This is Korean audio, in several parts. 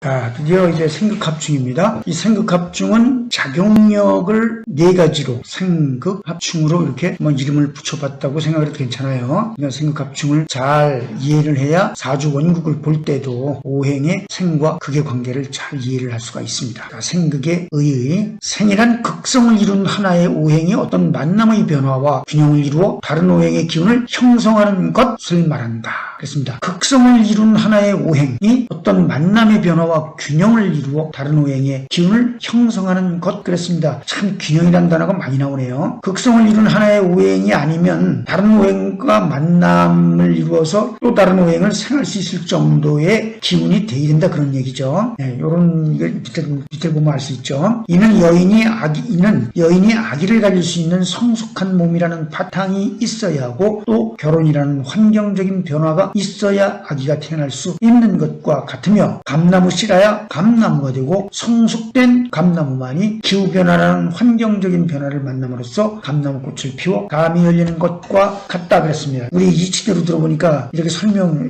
자, 드디어 이제 생극합충입니다. 이 생극합충은 작용력을 네 가지로 생극합충으로 이렇게 이름을 붙여봤다고 생각을 해도 괜찮아요. 그러니까 생극합충을 잘 이해를 해야 사주 원국을 볼 때도 오행의 생과 극의 관계를 잘 이해를 할 수가 있습니다. 자, 생극의 의의 생이란 극성을 이룬 하나의 오행이 어떤 만남의 변화와 균형을 이루어 다른 오행의 기운을 형성하는 것을 말한다. 그렇습니다. 극성을 이룬 하나의 오행이 어떤 만남의 변화와 균형을 이루어 다른 오행의 기운을 형성하는 것. 그렇습니다. 참 균형이라는 단어가 많이 나오네요. 극성을 이룬 하나의 오행이 아니면 다른 오행과 만남을 이루어서 또 다른 오행을 생할 수 있을 정도의 기운이 돼야 된다, 그런 얘기죠. 네, 요런 밑에 보면 알 수 있죠. 이는 여인이 아기를 가질 수 있는 성숙한 몸이라는 바탕이 있어야 하고 또 결혼이라는 환경적인 변화가 있어야 아기가 태어날 수 있는 것과 같으며 감나무 씨라야 감나무가 되고 성숙된 감나무만이 기후변화라는 환경적인 변화를 만남으로써 감나무꽃을 피워 감이 열리는 것과 같다 그랬습니다. 우리 이치대로 들어보니까 이렇게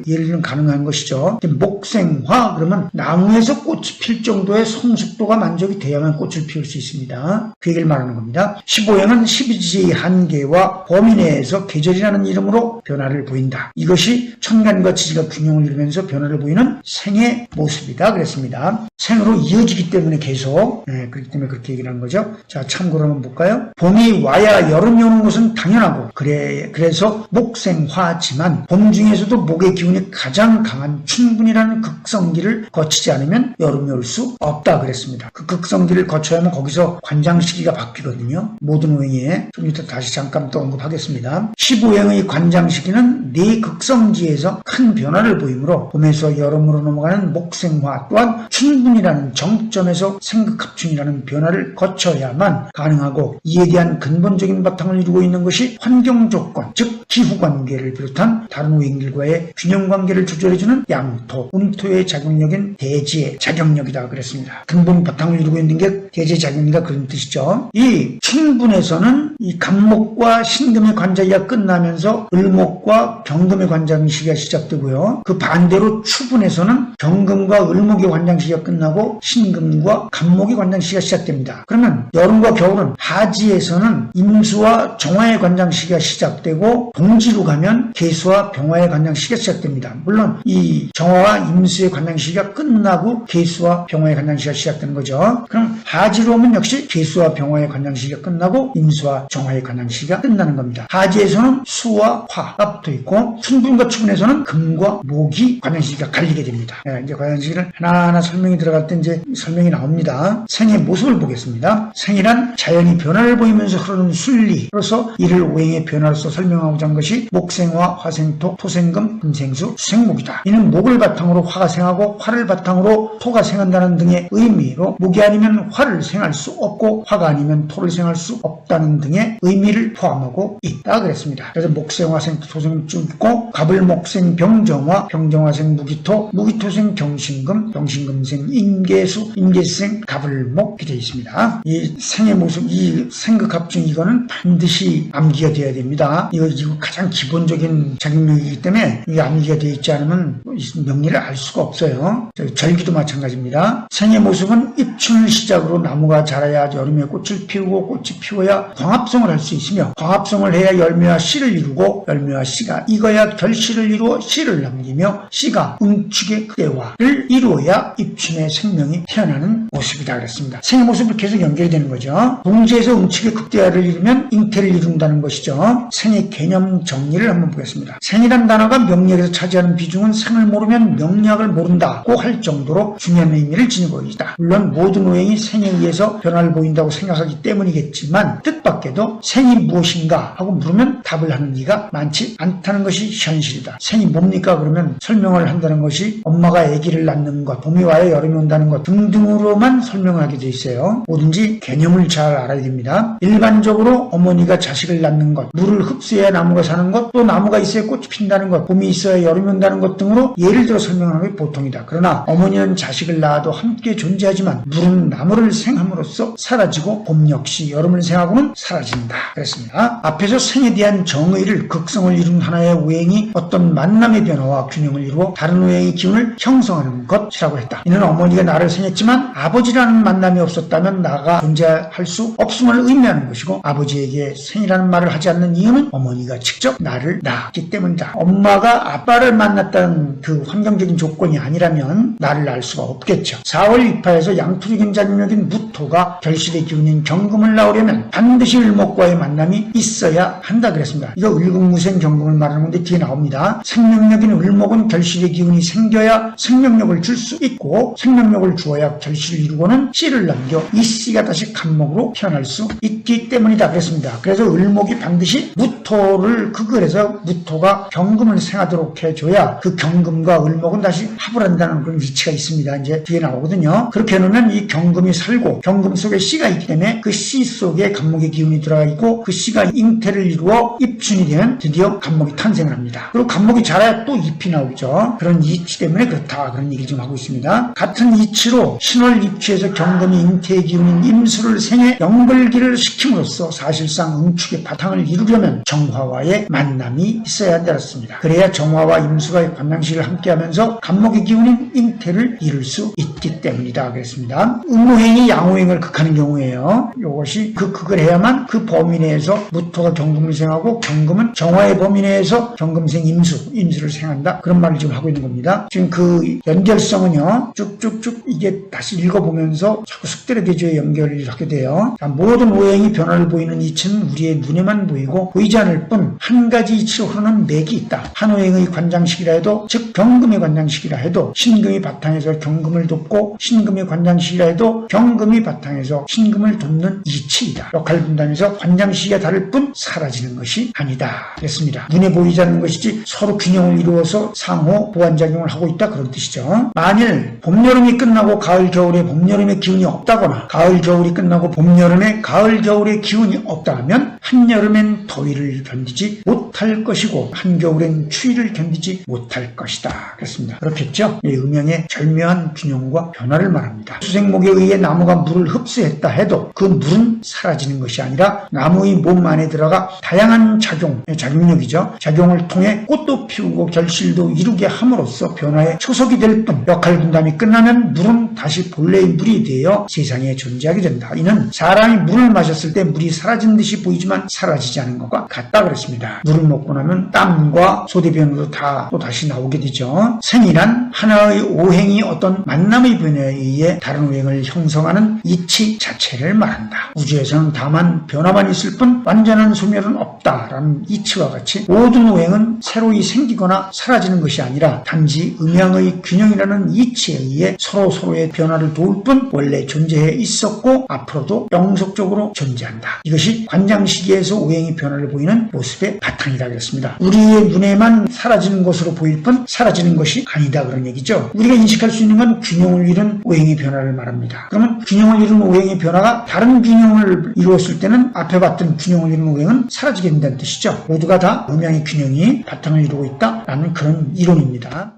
예를 가능한 것이죠. 목생화 그러면 나무에서 꽃이 필 정도의 성숙도가 만족이 돼야만 꽃을 피울 수 있습니다. 그 얘기를 말하는 겁니다. 15행은 12지의 한계와 범위 내에서 계절이라는 이름으로 변화를 보인다. 이것이 천간과 지지가 균형을 이루면서 변화를 보이는 생의 모습이다 그랬습니다. 생으로 이어지기 때문에 계속 그렇기 때문에 그렇게 얘기를 한 거죠. 자, 참고로 한번 볼까요? 봄이 와야 여름이 오는 것은 당연하고 그래서 목생화지만 봄 중에서도 목의 기운이 가장 강한 춘분이라는 극성기를 거치지 않으면 여름이 올 수 없다 그랬습니다. 그 극성기를 거쳐야만 거기서 관장 시기가 바뀌거든요. 모든 오행에 좀 이따 다시 잠깐 또 언급하겠습니다. 15행의 관장 시기는 네 극성지에서 큰 변화를 보이므로 봄에서 여름으로 넘어가는 목생화 또한 춘분이라는 정점에서 생극합충이라는 변화를 거쳐야만 가능하고 이에 대한 근본적인 바탕을 이루고 있는 것이 환경조건 즉 기후관계를 비롯한 다른 오행들과의 균형관계를 조절해주는 양토, 음토의 작용력인 대지의 작용력이다 그랬습니다. 근본 바탕을 이루고 있는 게 대지의 작용이다 그런 뜻이죠. 이 춘분에서는 이 간목과 신금의 관자기가 끝나면서 을목과 병금의 관장 시기가 시작되고요. 그 반대로 추분에서는 병금과 을목의 관장 시기가 끝나고 신금과 간목의 관장 시기가 시작됩니다. 그러면 여름과 겨울은 하지에서는 임수와 정화의 관장 시기가 시작되고 동지로 가면 계수와 병화의 관장 시기가 시작됩니다. 물론 이 정화와 임수의 관장 시기가 끝나고 계수와 병화의 관장 시기가 시작되는 거죠. 그럼 하지로 오면 역시 계수와 병화의 관장 시기가 끝나고 임수와 정화의 관장 시기가 끝나는 겁니다. 하지에서는 수와 화가 붙어 있고 춘분과 추분에서는 금과 목이 관장 시기가 갈리게 됩니다. 이제 관장 시기를 하나하나 설명이 들어갈 때 이제 설명이 나옵니다. 생의 모습을 보겠습니다. 생이란 자연이 변화를 보이면서 흐르는 순리로서 이를 오행의 변화로서 설명하고자 한 것이 목생화, 화생토, 토생금, 금생수, 수생목이다. 이는 목을 바탕으로 화가 생하고 화를 바탕으로 토가 생한다는 등의 의미로 목이 아니면 화를 생할 수 없고 화가 아니면 토를 생할 수 없다는 등의 의미를 포함하고 있다 그랬습니다. 그래서 목생, 화생, 토생 쭉 있고 갑을목생, 병정화, 병정화생, 무기토, 무기토생, 경신금, 경신금생, 임계수, 임계수생, 갑을목 이렇게 되어 있습니다. 이 생의 모습, 이 생극합중 이거는 반드시 암기가 되어야 됩니다. 이거 가장 기본적인 작용력이기 때문에 이게 암기가 되어 있지 않으면 명리를 알 수가 없어요. 절기도 마찬가지입니다. 생의 모습은 입춘을 시작으로 나무가 자라야 여름에 꽃을 피우고 꽃이 피워야 광합성을 할 수 있으며 광합성을 해야 열매와 씨를 이루고 열매와 씨가 익어야 결실을 이루어 씨를 남기며 씨가 응축의 극대화를 이루어야 입춘의 생명이 태어나는 모습이다 그랬습니다. 생의 모습을 계속 연결이 되는 거죠. 동지에서 응축의 극대화를 이루면 잉태를 이룬다는 것이죠. 생의 개념 정리를 한번 보겠습니다. 생이란 단어가 명리학에서 차지하는 비중은 생을 모르면 명리학을 모른다고 할 정도로 중요한 의미를 지니고 있다. 물론 모든 오행이 생에 의해서 변화를 보인다고 생각하기 때문이겠지만 뜻밖에도 생이 무엇인가 하고 물으면 답을 하는 이가 많지 않다는 것이 현실이다. 생이 뭡니까? 그러면 설명을 한다는 것이 엄마가 아기를 낳는 것, 봄이 와야 여름이 온다는 것 등등으로만 설명을 하게 돼 있어요. 뭐든지 개념을 잘 알아야 됩니다. 일반적으로 어머니가 자식을 낳는 것, 물을 흡수해야 나무가 사는 것, 또 나무가 있어야 꽃이 핀다는 것, 봄이 있어야 여름이 온다는 것 등으로 예를 들어 설명하는 게 보통이다. 그러나 어머니는 자식을 낳아도 함께 존재하지만 물은 나무를 생함으로써 사라지고 봄 역시 여름을 생하고는 사라진다. 그랬습니다. 앞에서 생에 대한 정의를 극성을 이룬 하나의 오행이 어떤 모든 만남의 변화와 균형을 이루어 다른 오행의 기운을 형성하는 것이라고 했다. 이는 어머니가 나를 생했지만 아버지라는 만남이 없었다면 나가 존재할 수 없음을 의미하는 것이고, 아버지에게 생이라는 말을 하지 않는 이유는 어머니가 직접 나를 낳았기 때문이다. 엄마가 아빠를 만났다는 그 환경적인 조건이 아니라면 나를 낳을 수가 없겠죠. 4월 28일에서 양토적인 자격력인 무토가 결실의 기운인 경금을 낳으려면 반드시 을목과의 만남이 있어야 한다 그랬습니다. 이거 을금무생 경금을 말하는 건데 뒤에 나옵니다. 생명력인 을목은 결실의 기운이 생겨야 생명력을 줄 수 있고, 생명력을 주어야 결실을 이루고는 씨를 남겨 이 씨가 다시 간목으로 태어날 수 있기 때문이다 그랬습니다. 그래서 을목이 반드시 무토를 극을해서 무토가 경금을 생하도록 해줘야 그 경금과 을목은 다시 합을 한다는 그런 위치가 있습니다. 이제 뒤에 나오거든요. 그렇게 해놓으면 이 경금이 살고 경금 속에 씨가 있기 때문에 그 씨 속에 간목의 기운이 들어가 있고, 그 씨가 잉태를 이루어 입춘이 되면 드디어 간목이 탄생을 합니다. 그리고 간목이 자라야 또 잎이 나오죠. 그런 이치 때문에 그렇다, 그런 얘기를 좀 하고 있습니다. 같은 이치로 신월 입추에서 경금이 잉태의 기운인 임수를 생해 연글기를 시킴으로써 사실상 응축의 바탕을 이루려면 정화와의 만남이 있어야 한다였습니다. 그래야 정화와 임수가 관장식을 함께하면서 간목의 기운인 잉태를 이룰 수 있기 때문이다 그랬습니다. 음오행이 양오행을 극하는 경우에요, 이것이 그 극을 해야만 그 범위 내에서 무토가 경금을 생하고 경금은 정화의 범위 내에서 경금생 임수를 생한다, 그런 말을 지금 하고 있는 겁니다. 지금 그 연결성은요, 쭉쭉쭉 이게 다시 읽어보면서 자꾸 숙대로 대조에 연결을 하게 돼요. 자, 모든 오행이 변화를 보이는 이치는 우리의 눈에만 보이고 보이지 않을 뿐 한 가지 이치로 흐르는 맥이 있다. 한 오행의 관장식이라 해도, 즉 경금의 관장식이라 해도 신금이 바탕에서 경금을 돕고, 신금의 관장식이라 해도 경금이 바탕에서 신금을 돕는 이치이다. 역할 분담에서 관장식이 다를 뿐 사라지는 것이 아니다 그랬습니다. 눈에 보이지 않는 것이지 서로 균형을 이루어서 상호 보완작용을 하고 있다, 그런 뜻이죠. 만일 봄, 여름이 끝나고 가을, 겨울에 봄, 여름의 기운이 없다거나 가을, 겨울이 끝나고 봄, 여름에 가을, 겨울의 기운이 없다면 한여름엔 더위를 견디지 못할 것이고 한겨울엔 추위를 견디지 못할 것이다 그렇습니다. 그렇겠죠? 이 음양의 절묘한 균형과 변화를 말합니다. 수생목에 의해 나무가 물을 흡수했다 해도 그 물은 사라지는 것이 아니라 나무의 몸 안에 들어가 다양한 작용력이죠. 작용을 통해 꽃도 피우고 결실도 이루게 함으로써 변화의 초석이 될 뿐, 역할 분담이 끝나면 물은 다시 본래의 물이 되어 세상에 존재하게 된다. 이는 사람이 물을 마셨을 때 물이 사라진 듯이 보이지만 사라지지 않은 것과 같다 그랬습니다. 물을 먹고 나면 땀과 소대변으로 또 다시 나오게 되죠. 생이란 하나의 오행이 어떤 만남의 변화에 의해 다른 오행을 형성하는 이치 자체를 말한다. 우주에서는 다만 변화만 있을 뿐 완전한 소멸은 없다라는 이치와 같이 모든 오행은 새로이 생기거나 사라지는 것이 아니라 단지 음양의 균형이라는 이치에 의해 서로의 변화를 도울 뿐 원래 존재해 있었고 앞으로도 영속적으로 존재한다. 이것이 관장시기에서 오행의 변화를 보이는 모습의 바탕이다 그랬습니다. 우리의 눈에만 사라지는 것으로 보일 뿐 사라지는 것이 아니다, 그런 얘기죠. 우리가 인식할 수 있는 건 균형을 이룬 오행의 변화를 말합니다. 그러면 균형을 이룬 오행의 변화가 다른 균형을 이루었을 때는 앞에 봤던 균형을 이룬 오행은 사라지게 된다는 뜻이죠. 모두가 다 음양의 균형이 바탕을 이루고 있다라는 그런 이론입니다.